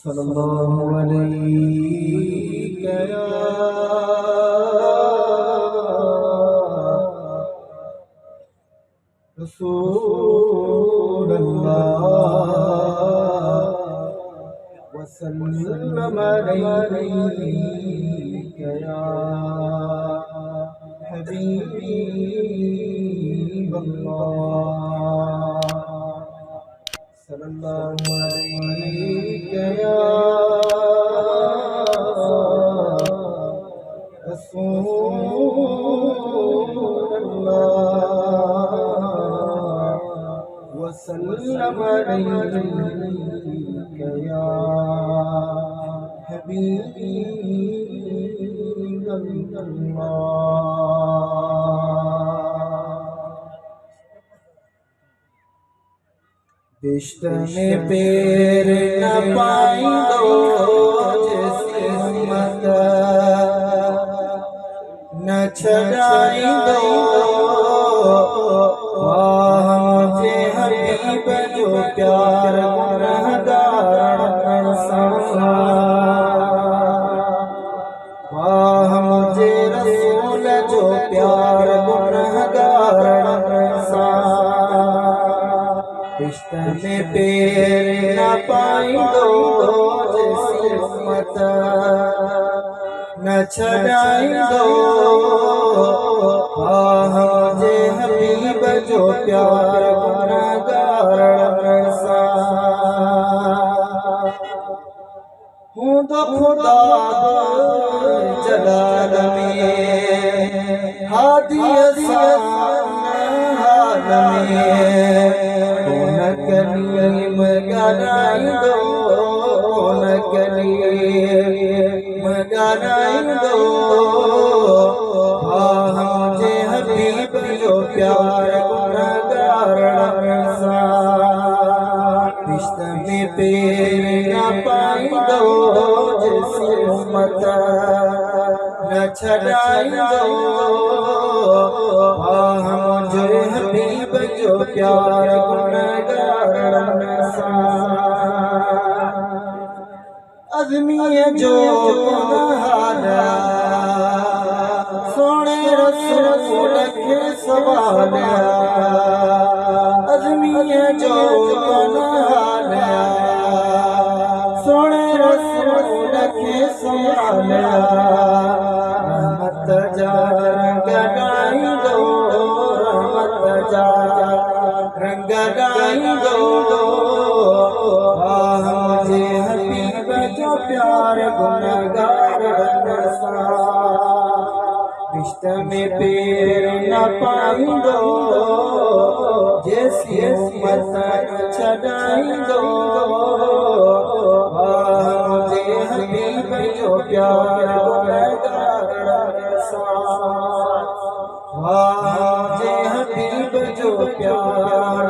सल्लल्लाहु अलैहि या रसूल अल्लाह वसल्लम अलैहि या हबीब अल्लाह सल्लल्लाहु अलैहि या रसूल अल्लाह वसल्लम अलैहि या हबीब अल्लाह। बिश्त में पैर न पाइंदो जैसी हिम्मत न छड़ाइंदो वाह मुझे हबीब जो प्यार गुनहगार संसा वाह मुझे रसूल जो प्यार गुनहगार संसा। बिश्त में पैर न पाइंदो जैसी हिम्मत न छड़ाइंदो आह मुझे हबीब जो प्यार गुनहगार सा। हूँ तो खुदा जलाल में हादी हाल में कलीम गानाइंदो न कलीम गानाइंदो आह मुझे हबीब जो प्यार गुनहगार सा। बिश्त में पैर न पाइंदो जैसी उम्मत न छड़ाइंदो आह मुझे हबीब जो प्यार गुनहगार सा। अज़मी जो गुनहारा सोने रसूल के सवाला अज़मी जो गुनहारा सोने रसूल के सवाला रहमत जा गनाइंदो रहमत जा रंग गाइंदो आह मुझे हबीब जो प्यार गुनहगार सा। बिश्त में पैर न पाइंदो जैसी उम्मत छड़ाइंदो आह मुझे हबीब जो प्यार गुनहगार सा। मुझे हबीब जो प्यार